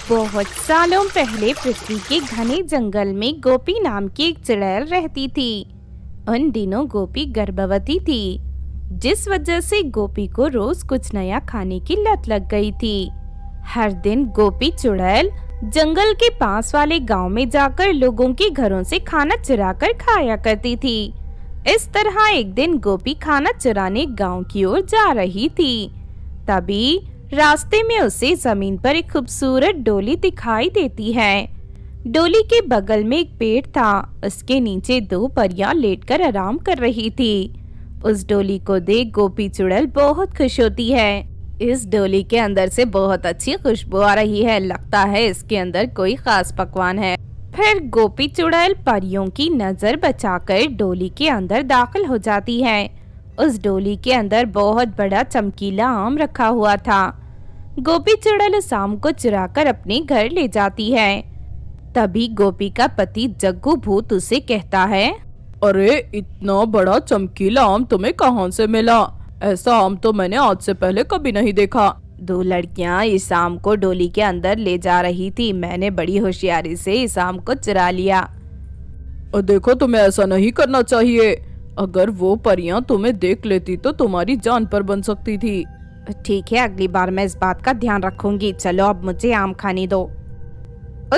बहुत सालों पहले पृथ्वी के घने जंगल में गोपी नाम की एक चुड़ैल रहती थी। उन दिनों गोपी गर्भवती थी, जिस वजह से गोपी को रोज कुछ नया खाने की लत लग गई थी। हर दिन गोपी चुड़ैल जंगल के पास वाले गांव में जाकर लोगों के घरों से खाना चुरा कर खाया करती थी। इस तरह एक दिन गोपी खाना चुराने गांव की ओर जा रही थी। तभी रास्ते में उसे जमीन पर एक खूबसूरत डोली दिखाई देती है। डोली के बगल में एक पेड़ था, उसके नीचे दो परियां लेटकर आराम कर रही थी। उस डोली को देख गोपी चुड़ैल बहुत खुश होती है। इस डोली के अंदर से बहुत अच्छी खुशबू आ रही है, लगता है इसके अंदर कोई खास पकवान है। फिर गोपी चुड़ैल परियों की नजर बचाकर डोली के अंदर दाखिल हो जाती है। उस डोली के अंदर बहुत बड़ा चमकीला आम रखा हुआ था। गोपी चुड़ैल उस आम को चुराकर अपने घर ले जाती है। तभी गोपी का पति जग्गू भूत उसे कहता है, अरे इतना बड़ा चमकीला आम तुम्हें कहाँ से मिला? ऐसा आम तो मैंने आज से पहले कभी नहीं देखा। दो लड़कियां इस आम को डोली के अंदर ले जा रही थी, मैंने बड़ी होशियारी से इस आम को चुरा लिया। और देखो, तुम्हें ऐसा नहीं करना चाहिए। अगर वो परियां तुम्हें देख लेती तो तुम्हारी जान पर बन सकती थी। ठीक है, अगली बार मैं इस बात का ध्यान रखूंगी। चलो अब मुझे आम खाने दो।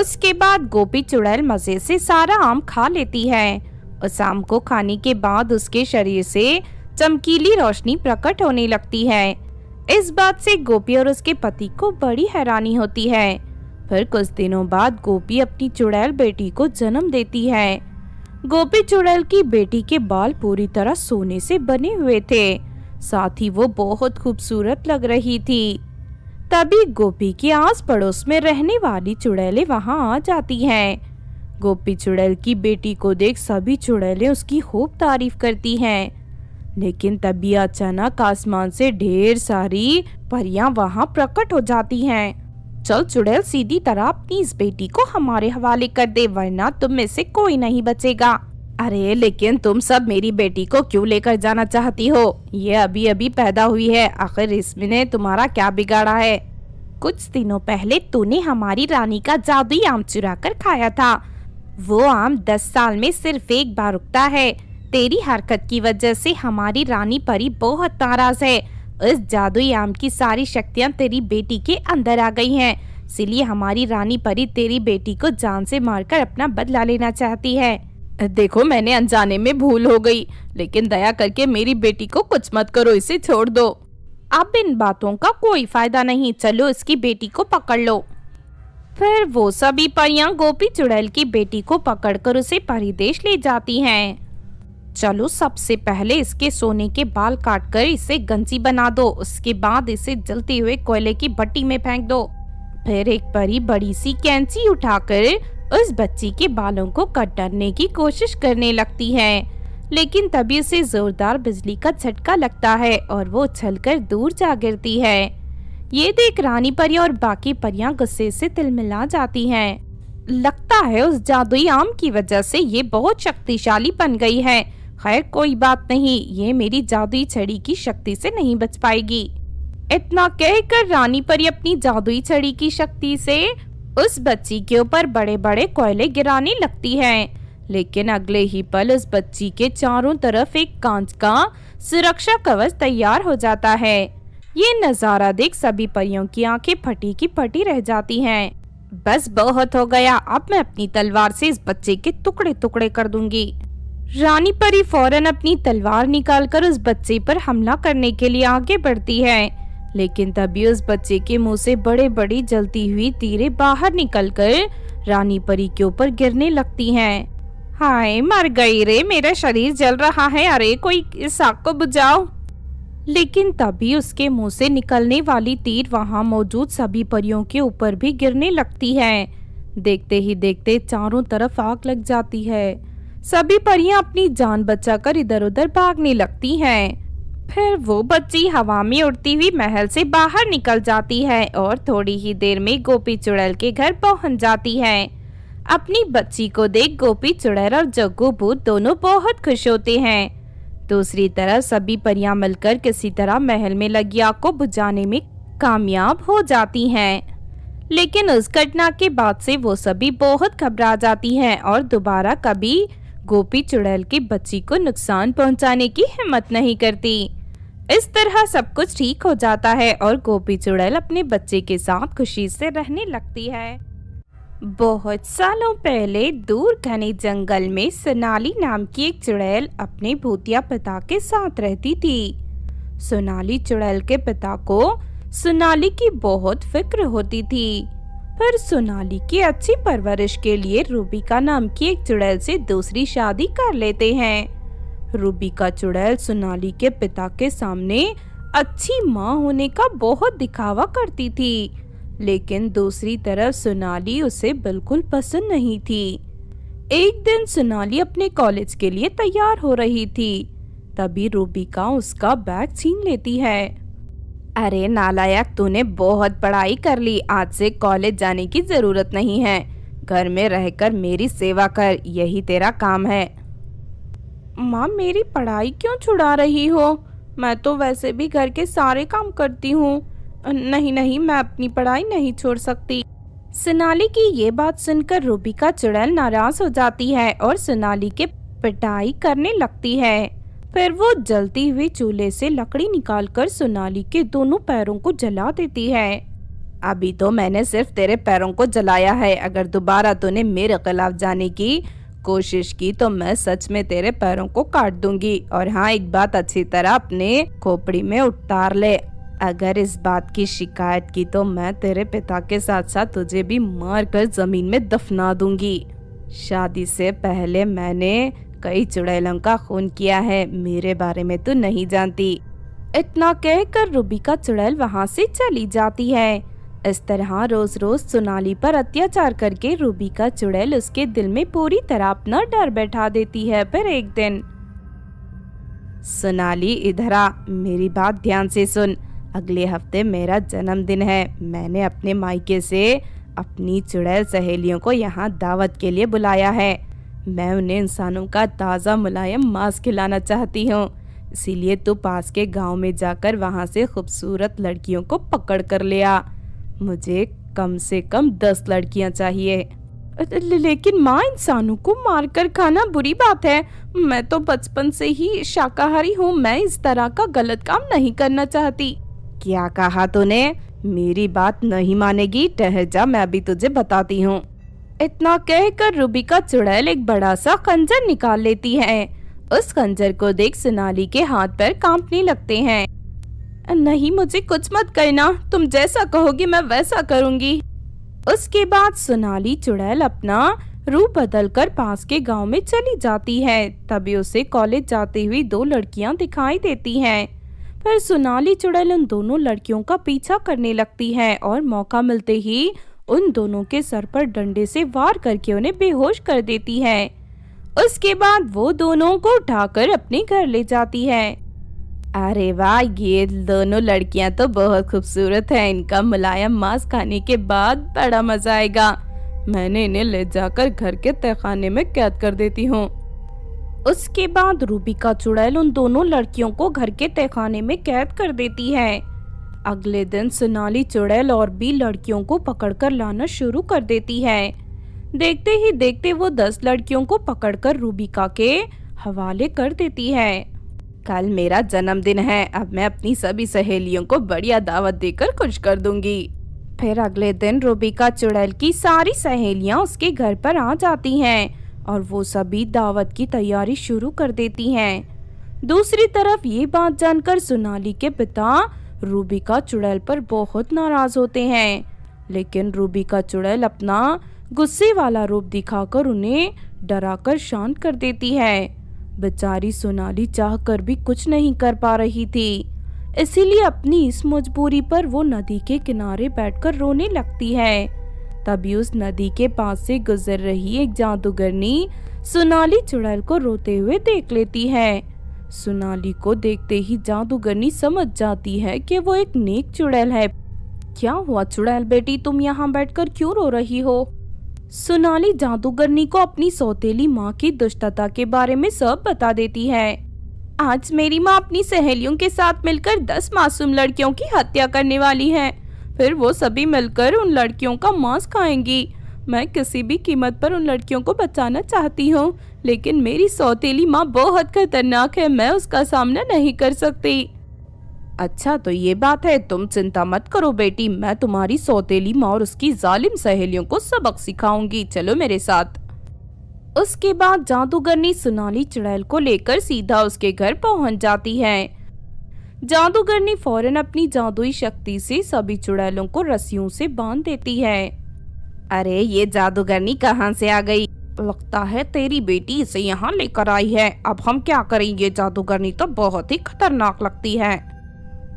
उसके बाद गोपी चुड़ैल मजे से सारा आम खा लेती है। उस आम को खाने के बाद उसके शरीर से चमकीली रोशनी प्रकट होने लगती है। इस बात से गोपी और उसके पति को बड़ी हैरानी होती है। फिर कुछ दिनों बाद गोपी अपनी चुड़ैल बेटी को जन्म देती है। गोपी चुड़ैल की बेटी के बाल पूरी तरह सोने से बने हुए थे, साथ ही वो बहुत खूबसूरत लग रही थी। तभी गोपी के आस पड़ोस में रहने वाली चुड़ैलें वहां आ जाती हैं। गोपी चुड़ैल की बेटी को देख सभी चुड़ैलें उसकी खूब तारीफ करती हैं। लेकिन तभी अचानक आसमान से ढेर सारी परियां वहां प्रकट हो जाती हैं। चल चुड़ैल, सीधी तरह अपनी इस बेटी को हमारे हवाले कर दे, वरना तुम में से कोई नहीं बचेगा। अरे लेकिन तुम सब मेरी बेटी को क्यों लेकर जाना चाहती हो? ये अभी अभी पैदा हुई है, आखिर इसमें तुम्हारा क्या बिगाड़ा है? कुछ दिनों पहले तूने हमारी रानी का जादुई आम चुरा कर खाया था। वो आम 10 साल में सिर्फ एक बार उगता है। तेरी हरकत की वजह से हमारी रानी परी बहुत नाराज है। इस जादुई आम की सारी शक्तियाँ तेरी बेटी के अंदर आ गई हैं, इसीलिए हमारी रानी परी तेरी बेटी को जान से मारकर अपना बदला लेना चाहती है। देखो, मैंने अनजाने में भूल हो गई, लेकिन दया करके मेरी बेटी को कुछ मत करो, इसे छोड़ दो। अब इन बातों का कोई फायदा नहीं, चलो इसकी बेटी को पकड़ लो। फिर वो सभी परियां गोपी चुड़ैल की बेटी को पकड़कर उसे परिदेश ले जाती हैं। चलो सबसे पहले इसके सोने के बाल काटकर इसे गंजी बना दो, उसके बाद इसे जलते हुए कोयले की भट्टी में फेंक दो। फिर एक परी बड़ी सी कैंची उठाकर उस बच्ची के बालों को कतरने की कोशिश करने लगती है, लेकिन तभी उसे जोरदार बिजली का झटका लगता है और वो उछलकर दूर जा गिरती है। ये देख रानी परी और बाकी परियां गुस्से से तिलमिला जाती हैं। लगता है उस जादुई आम की वजह से ये बहुत शक्तिशाली बन गई है। खैर कोई बात नहीं, ये मेरी जादुई छड़ी की शक्ति से नहीं बच पाएगी। इतना कहकर रानी परी अपनी जादुई छड़ी की शक्ति से उस बच्ची के ऊपर बड़े बड़े कोयले गिराने लगती है। लेकिन अगले ही पल उस बच्ची के चारों तरफ एक कांच का सुरक्षा कवच तैयार हो जाता है। ये नजारा देख सभी परियों की आंखें फटी की फटी रह जाती हैं। बस बहुत हो गया, अब मैं अपनी तलवार से इस बच्चे के टुकड़े टुकड़े कर दूंगी। रानी परी फौरन अपनी तलवार निकालकर उस बच्चे पर हमला करने के लिए आगे बढ़ती है, लेकिन तभी उस बच्चे के मुंह से बड़े बड़ी जलती हुई तीरें बाहर निकलकर रानी परी के ऊपर गिरने लगती हैं। हाय, मर गई रे, मेरा शरीर जल रहा है, अरे कोई इस आग को बुझाओ। लेकिन तभी उसके मुंह से निकलने वाली तीर वहां मौजूद सभी परियों के ऊपर भी गिरने लगती है। देखते ही देखते चारों तरफ आग लग जाती है। सभी परियां अपनी जान बचाकर इधर उधर भागने लगती हैं। फिर वो बच्ची हवा में उड़ती हुई महल से बाहर निकल जाती है और थोड़ी ही देर में गोपी चुड़ैल के घर पहुंच जाती है। अपनी बच्ची को देख गोपी चुड़ैल और जग्गू भूत दोनों बहुत खुश होते हैं। दूसरी तरफ सभी परियां मिलकर किसी तरह महल में लगी आग को बुझाने में कामयाब हो जाती हैं। लेकिन उस घटना के बाद से वो सभी बहुत घबरा जाती हैं और दोबारा कभी गोपी चुड़ैल की बच्ची को नुकसान पहुंचाने की हिम्मत नहीं करती। इस तरह सब कुछ ठीक हो जाता है और गोपी चुड़ैल अपने बच्चे के साथ खुशी से रहने लगती है। बहुत सालों पहले दूर घने जंगल में सोनाली नाम की एक चुड़ैल अपने भूतिया पिता के साथ रहती थी। सोनाली चुड़ैल के पिता को सोनाली की बहुत फिक्र होती थी, पर सोनाली की अच्छी परवरिश के लिए रूबिका नाम की एक चुड़ैल से दूसरी शादी कर लेते हैं। रूबिका चुड़ैल सोनाली के पिता के सामने अच्छी माँ होने का बहुत दिखावा करती थी, लेकिन दूसरी तरफ सोनाली उसे बिल्कुल पसंद नहीं थी। एक दिन सोनाली अपने कॉलेज के लिए तैयार हो रही थी, तभी रूबिका उसका बैग छीन लेती है। अरे नालायक, तूने बहुत पढ़ाई कर ली, आज से कॉलेज जाने की जरूरत नहीं है। घर में रहकर मेरी सेवा कर, यही तेरा काम है। माँ, मेरी पढ़ाई क्यों छुड़ा रही हो? मैं तो वैसे भी घर के सारे काम करती हूँ। नहीं नहीं, मैं अपनी पढ़ाई नहीं छोड़ सकती। सोनाली की ये बात सुनकर रूबिका चुड़ैल नाराज हो जाती है और सोनाली के पिटाई करने लगती है। फिर वो जलती हुई चूल्हे से लकड़ी निकालकर सोनाली के दोनों पैरों को जला देती है। अभी तो मैंने सिर्फ तेरे पैरों को जलाया है, अगर दोबारा तूने मेरे खिलाफ जाने की कोशिश की तो मैं सच में तेरे पैरों को काट दूंगी। और हाँ, एक बात अच्छी तरह अपने खोपड़ी में उतार ले, अगर इस बात की शिकायत की तो मैं तेरे पिता के साथ साथ तुझे भी मार कर जमीन में दफना दूंगी। शादी से पहले मैंने कई चुड़ैलों का खून किया है, मेरे बारे में तू नहीं जानती। इतना कहकर रूबिका चुड़ैल वहाँ से चली जाती है। इस तरह रोज रोज सोनाली पर अत्याचार करके रूबिका चुड़ैल उसके दिल में पूरी तरह अपना डर बैठा देती है। फिर एक दिन, सोनाली इधर आ, मेरी बात ध्यान से सुन। अगले हफ्ते मेरा जन्मदिन है। मैंने अपने मायके से अपनी चुड़ैल सहेलियों को यहाँ दावत के लिए बुलाया है। मैं उन्हें इंसानों का ताज़ा मुलायम मांस खिलाना चाहती हूँ, इसीलिए तू पास के गांव में जाकर वहाँ से खूबसूरत लड़कियों को पकड़ कर ले आ। मुझे कम से कम 10 लड़कियाँ चाहिए। लेकिन माँ, इंसानों को मारकर खाना बुरी बात है। मैं तो बचपन से ही शाकाहारी हूँ, मैं इस तरह का गलत काम नहीं करना चाहती। क्या कहा तूने? मेरी बात नहीं मानेगी, ठहर जा, मैं अभी तुझे बताती हूँ। इतना कहकर रूबिका चुड़ैल एक बड़ा सा खंजर निकाल लेती है। उस खंजर को देख सोनाली के हाथ पैर कांपने लगते हैं। नहीं, मुझे कुछ मत करना, तुम जैसा कहोगी मैं वैसा करूंगी। उसके बाद सोनाली चुड़ैल अपना रूप बदलकर पास के गांव में चली जाती है। तभी उसे कॉलेज जाती हुई 2 लड़कियां दिखाई देती हैं। फिर सोनाली चुड़ैल उन दोनों लड़कियों का पीछा करने लगती है और मौका मिलते ही उन दोनों के सर पर डंडे से वार करके उन्हें बेहोश कर देती है। उसके बाद वो दोनों को उठाकर अपने घर ले जाती है। अरे वाह, ये दोनों लड़कियां तो बहुत खूबसूरत हैं, इनका मुलायम मांस खाने के बाद बड़ा मजा आएगा। मैंने इन्हें ले जाकर घर के तहखाने में कैद कर देती हूँ। उसके बाद रूबिका चुड़ैल उन दोनों लड़कियों को घर के तहखाने में कैद कर देती है। अगले दिन सोनाली चुड़ैल और भी लड़कियों को पकड़कर लाना शुरू कर देती है। देखते ही देखते वो 10 लड़कियों को पकड़कर रूबिका के हवाले कर देती है। कल मेरा जन्मदिन है, अब मैं अपनी सभी सहेलियों को बढ़िया दावत देकर खुश कर दूंगी। फिर अगले दिन रूबिका चुड़ैल की सारी सहेलियां उसके घर पर आ जाती हैं और वो सभी दावत की तैयारी शुरू कर देती हैं। दूसरी तरफ ये बात जानकर सोनाली के पिता रूबिका चुड़ैल पर बहुत नाराज होते हैं, लेकिन रूबिका चुड़ैल अपना गुस्से वाला रूप दिखाकर उन्हें डराकर शांत कर देती है। बेचारी सोनाली चाहकर भी कुछ नहीं कर पा रही थी, इसीलिए अपनी इस मजबूरी पर वो नदी के किनारे बैठकर रोने लगती है। तभी उस नदी के पास से गुजर रही एक जादूगरनी सोनाली चुड़ैल को रोते हुए देख लेती है। सोनाली को देखते ही जादूगरनी समझ जाती है कि वो एक नेक चुड़ैल है। क्या हुआ चुड़ैल बेटी, तुम यहाँ बैठकर क्यों रो रही हो? सोनाली जादूगरनी को अपनी सौतेली माँ की दुष्टता के बारे में सब बता देती है। आज मेरी माँ अपनी सहेलियों के साथ मिलकर 10 मासूम लड़कियों की हत्या करने वाली है। फिर वो सभी मिलकर उन लड़कियों का मांस खाएंगी। मैं किसी भी कीमत पर उन लड़कियों को बचाना चाहती हूँ, लेकिन मेरी सौतेली माँ बहुत खतरनाक है, मैं उसका सामना नहीं कर सकती। अच्छा तो ये बात है, तुम चिंता मत करो बेटी, मैं तुम्हारी सौतेली माँ और उसकी जालिम सहेलियों को सबक सिखाऊंगी, चलो मेरे साथ। उसके बाद जादूगरनी सोनाली चुड़ैल को लेकर सीधा उसके घर पहुंच जाती है। जादूगरनी फौरन अपनी जादुई शक्ति से सभी चुड़ैलों को रस्सियों से बांध देती है। अरे ये जादूगरनी कहाँ से आ गई? लगता है तेरी बेटी इसे यहाँ लेकर आई है। अब हम क्या करेंगे? जादूगरनी तो बहुत ही खतरनाक लगती है।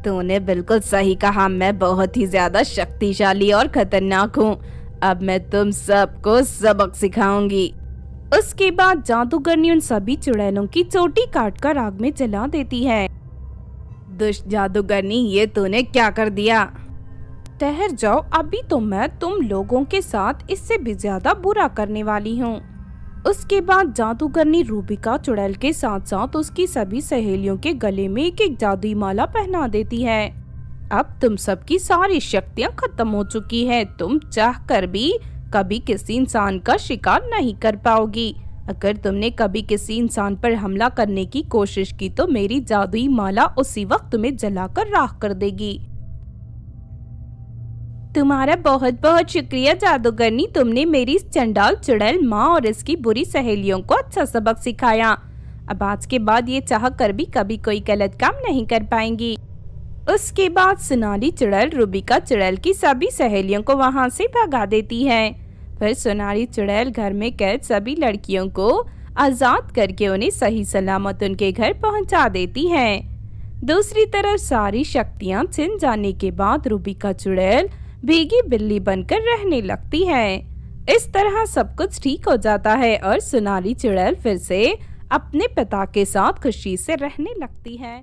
तूने बिल्कुल सही कहा, मैं बहुत ही ज्यादा शक्तिशाली और खतरनाक हूँ। अब मैं तुम सबको सबक सिखाऊंगी। उसके बाद जादूगरनी उन सभी चुड़ैलों की चोटी काटकर आग में जला देती है। दुष्ट जादूगरनी, ये तूने क्या कर दिया? ठहर जाओ, अभी तो मैं तुम लोगों के साथ इससे भी ज्यादा बुरा करने वाली हूँ। उसके बाद जादूगरनी रूबिका चुड़ैल के साथ साथ उसकी सभी सहेलियों के गले में एक एक जादुई माला पहना देती है। अब तुम सबकी सारी शक्तियाँ खत्म हो चुकी है, तुम चाहकर भी कभी किसी इंसान का शिकार नहीं कर पाओगी। अगर तुमने कभी किसी इंसान पर हमला करने की कोशिश की तो मेरी जादुई माला उसी वक्त तुम्हें जलाकर राख कर देगी। तुम्हारा बहुत बहुत शुक्रिया जादूगरनी, तुमने मेरी इस चंडाल चुड़ैल माँ और इसकी बुरी सहेलियों को अच्छा सबक सिखाया। अब आज के बाद ये चाह कर भी कभी कोई गलत काम नहीं कर पाएंगी। उसके बाद सोनाली चुड़ैल रूबिका चुड़ैल की सभी सहेलियों को वहां से भगा देती है। फिर सोनाली चुड़ैल घर में कैद सभी लड़कियों को आजाद करके उन्हें सही सलामत उनके घर पहुंचा देती है। दूसरी तरफ सारी शक्तियां छिन जाने के बाद रूबिका चुड़ैल भीगी बिल्ली बनकर रहने लगती है। इस तरह सब कुछ ठीक हो जाता है और सोनाली चुड़ैल फिर से अपने पिता के साथ खुशी से रहने लगती है।